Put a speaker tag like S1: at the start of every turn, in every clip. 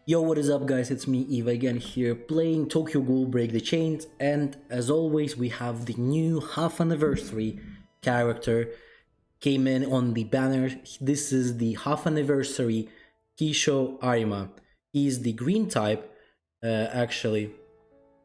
S1: Yo, what is up guys, it's me Eva again here playing Tokyo Ghoul Break the Chains, and as always we have the new half anniversary character came in on the banner. This is the half anniversary Kisho Arima. He's the green type actually,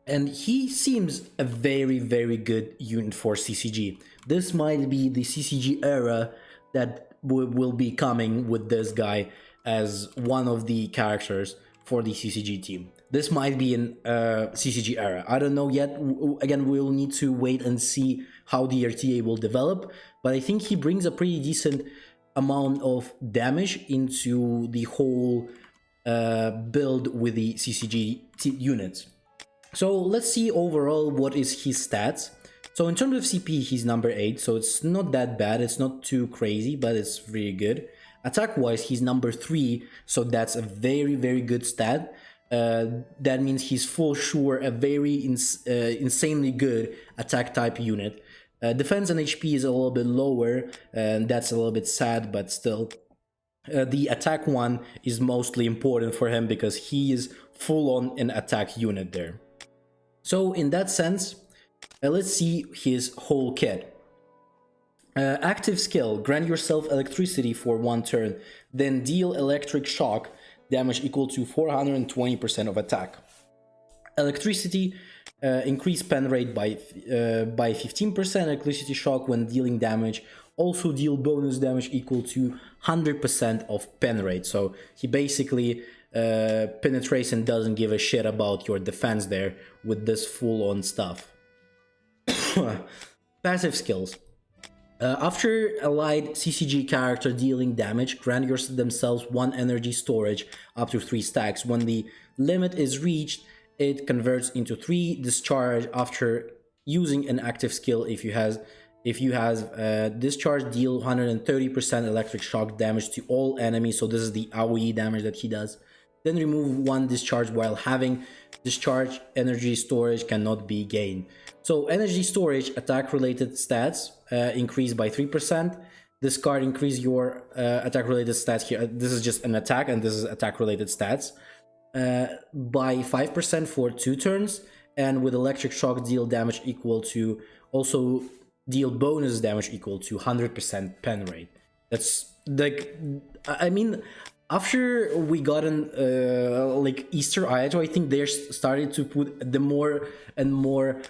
S1: and he seems a very good unit for CCG. This might be the CCG era that will be coming with this guy as one of the characters for the CCG team. This might be in CCG era. I don't know yet. Again, we'll need to wait and see how the RTA will develop, but I think he brings a pretty decent amount of damage into the whole build with the CCG units. So let's see overall what is his stats. So in terms of CP, he's number 8, so it's not that bad. It's not too crazy, but it's really good. Attack-wise, he's number 3, so that's a very good stat. That means he's for sure a very insanely good attack type unit. Defense and HP is a little bit lower, and that's a little bit sad, but still. The attack one is mostly important for him because he is full on an attack unit there. So in that sense, let's see his whole kit. Active skill, grant yourself electricity for 1 turn, then deal electric shock damage equal to 420% of attack. Electricity, increase pen rate by 15%, electricity shock when dealing damage, also deal bonus damage equal to 100% of pen rate. So he basically penetrates and doesn't give a shit about your defense there with this full-on stuff. Passive skills. After allied CCG character dealing damage, grant themselves 1 energy storage up to 3 stacks. When the limit is reached, it converts into 3 discharge after using an active skill. If you have discharge, deal 130% electric shock damage to all enemies. So this is the AoE damage that he does. Then remove 1 discharge while having discharge. Energy storage cannot be gained. So energy storage, attack related stats increase by 3%. Discard, increase your attack related stats here. This is just an attack, and this is attack related stats by 5% for 2 turns. And with electric shock, deal damage equal to, also deal bonus damage equal to 100% pen rate. That's like, I mean, after we gotten like Easter Ayato, I think they're starting to put the more and more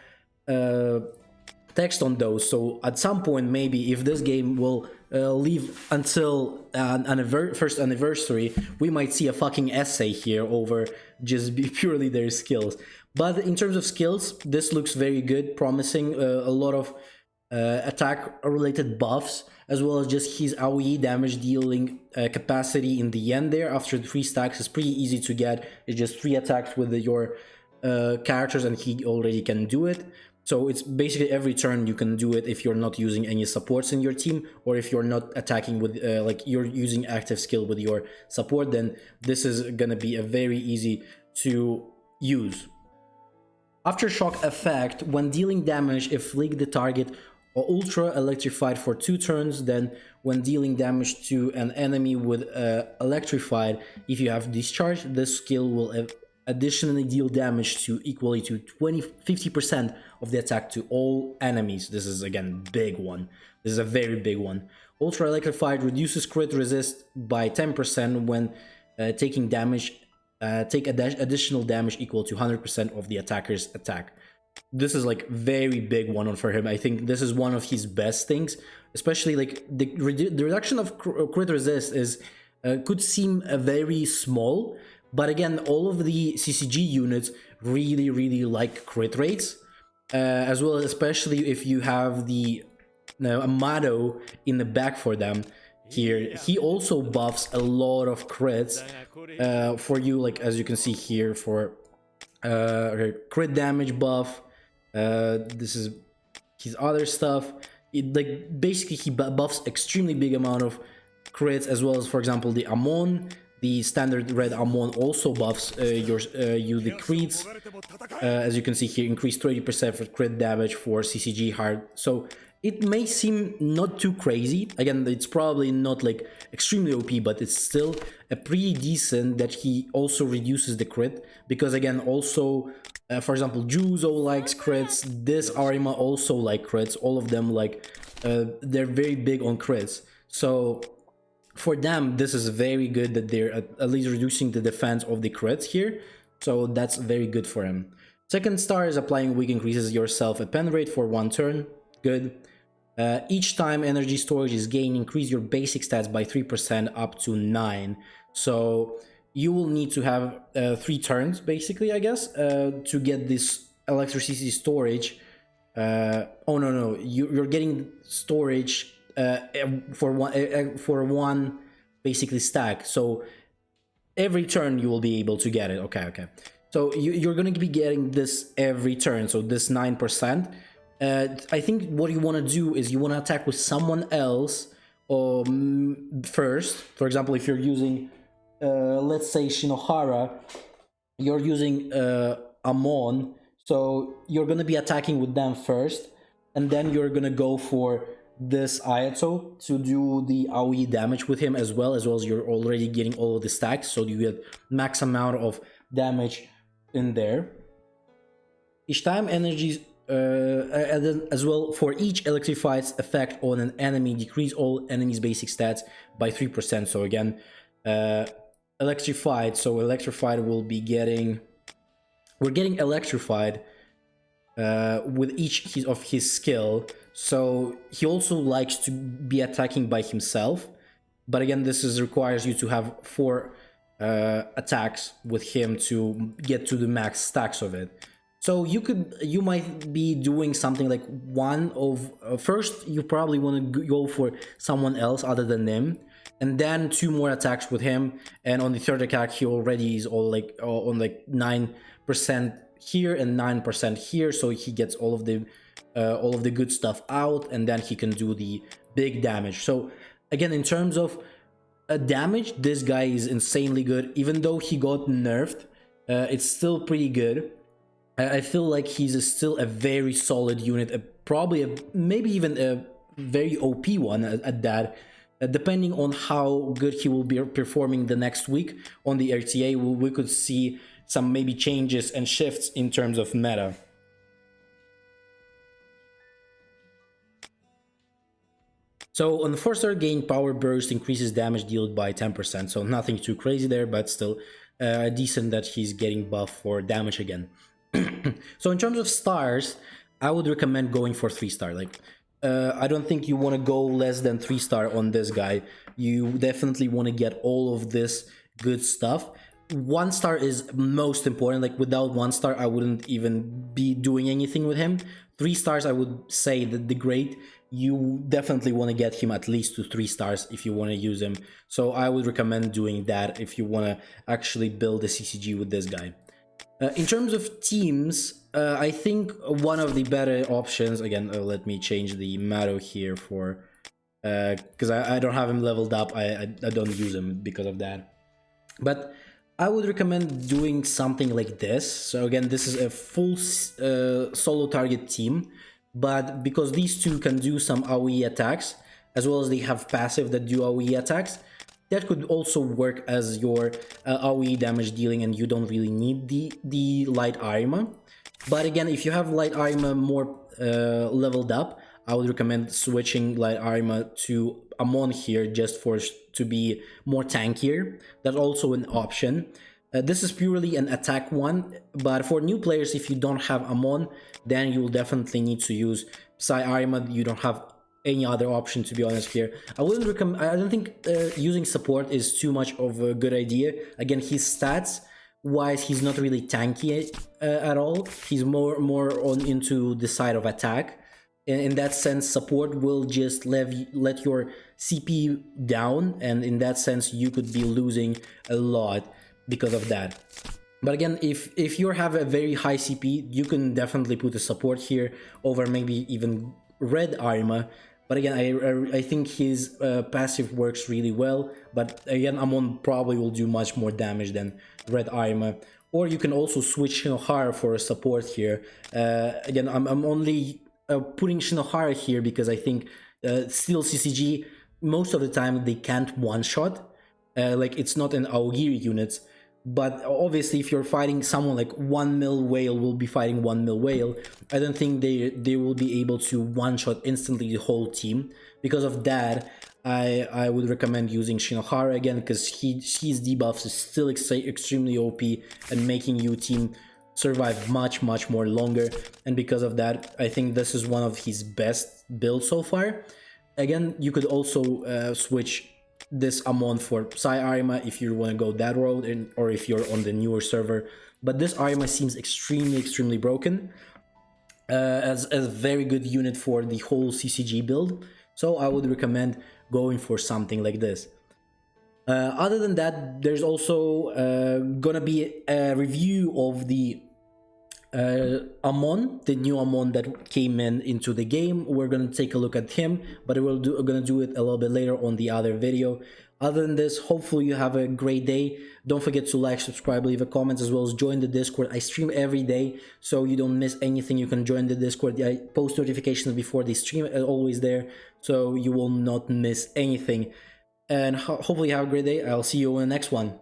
S1: text on those. So at some point, maybe if this game will leave until first anniversary, we might see a fucking essay here over just purely their skills. But in terms of skills, this looks very good, promising. A lot of attack related buffs, as well as just his AoE damage dealing capacity in the end there after the 3 stacks is pretty easy to get. It's just 3 attacks with your characters and he already can do it. So it's basically every turn you can do it if you're not using any supports in your team, or if you're not attacking with like you're using active skill with your support, then this is gonna be a very easy to use. Aftershock effect, when dealing damage, inflict the target or ultra electrified for 2 turns. Then when dealing damage to an enemy with electrified, if you have discharge, this skill will additionally deal damage to equally to 50% of the attack to all enemies. This is again big one. This is a very big one. Ultra electrified reduces crit resist by 10% when taking damage. Take additional damage equal to 100% of the attacker's attack. This is like very big one for him. I think this is one of his best things, especially like the reduction of crit resist is could seem very small, but again, all of the CCG units really like crit rates, as well as especially if you have the Amado in the back for them. Here he also buffs a lot of crits for you, like as you can see here for crit damage buff. This is his other stuff. Like basically he buffs extremely big amount of crits, as well as for example the Amon. The standard red Amon also buffs you the crits. As you can see here, increase 30% for crit damage for CCG hard. So it may seem not too crazy. Again, it's probably not like extremely OP, but it's still a pretty decent that he also reduces the crit. Because again, also, for example, Juzo likes crits, this Arima also like crits, all of them like, they're very big on crits. So for them, this is very good that they're at least reducing the defense of the crits here. So that's very good for him. Second star is applying weak increases yourself a pen rate for 1 turn. Good. Each time energy storage is gained, increase your basic stats by 3% up to 9. So you will need to have 3 turns, basically, I guess, to get this electricity storage. Oh no, you're getting storage for one basically stack. So every turn you will be able to get it. Okay. So you're going to be getting this every turn. So this 9%. I think what you want to do is you want to attack with someone else first. For example, if you're using, let's say Shinohara, you're using Amon, so you're going to be attacking with them first, and then you're going to go for this Ayato to do the AoE damage with him as well as you're already getting all of the stacks, so you get max amount of damage in there. Each time energies and then as well, for each electrified effect on an enemy, decrease all enemies' basic stats by 3%. So again, electrified. So electrified will be getting. We're getting electrified with each of his skill. So he also likes to be attacking by himself. But again, this requires you to have 4 attacks with him to get to the max stacks of it. So you might be doing something like one of first you probably want to go for someone else other than him, and then 2 more attacks with him, and on the third attack he already is all like on like 9% here and 9% here, so he gets all of the good stuff out, and then he can do the big damage. So again, in terms of damage, this guy is insanely good. Even though he got nerfed, it's still pretty good. I feel like he's still a very solid unit, probably maybe even a very OP one at that. Depending on how good he will be performing the next week on the RTA, we could see some maybe changes and shifts in terms of meta. So on the 4-star gain, power burst increases damage dealt by 10%, so nothing too crazy there, but still decent that he's getting buff for damage again. So in terms of stars, I would recommend going for 3-star. Like, I don't think you want to go less than 3-star on this guy. You definitely want to get all of this good stuff. 1-star is most important. Like, without 1-star, I wouldn't even be doing anything with him. 3 stars, I would say that the great, you definitely want to get him at least to 3 stars if you want to use him. So I would recommend doing that if you want to actually build a CCG with this guy. In terms of teams, I think one of the better options, again, let me change the Maro here for, because I don't have him leveled up, I don't use him because of that. But I would recommend doing something like this. So again, this is a full solo target team, but because these two can do some AoE attacks, as well as they have passive that do AoE attacks, that could also work as your AoE damage dealing, and you don't really need the light Arima. But again, if you have light Arima more leveled up, I would recommend switching light Arima to Amon here just to be more tankier. That's also an option. This is purely an attack one, but for new players, if you don't have Amon, then you will definitely need to use Psy Arima. You don't have any other option, to be honest here. I wouldn't recommend. I don't think using support is too much of a good idea. Again, his stats wise, he's not really tanky at all. He's more on into the side of attack. In that sense, support will just let your CP down, and in that sense, you could be losing a lot because of that. But again, if you have a very high CP, you can definitely put a support here over maybe even red Arima. But again, I think his passive works really well. But again, Amon probably will do much more damage than red Arima. Or you can also switch Shinohara for a support here. Again, I'm only putting Shinohara here because I think still CCG most of the time they can't one shot. Like it's not an Aogiri units, but obviously if you're fighting someone like 1 mil whale will be fighting 1 mil whale, I don't think they will be able to one shot instantly the whole team. Because of that, I would recommend using Shinohara again because his debuffs is still extremely OP and making you team survive much more longer. And because of that, I think this is one of his best builds so far. Again, you could also switch this Amon for Psy Arima if you want to go that road, or if you're on the newer server. But this Arima seems extremely broken as a very good unit for the whole CCG build. So I would recommend going for something like this. Other than that, there's also gonna be a review of the Amon, the new Amon that came into the game. We're gonna take a look at him, but we're gonna do it a little bit later on the other video. Other than this, hopefully you have a great day. Don't forget to like, subscribe, leave a comment, as well as join the Discord. I stream every day, so you don't miss anything. You can join the Discord. I post notifications before the stream, always there, so you will not miss anything. And hopefully you have a great day. I'll see you in the next one.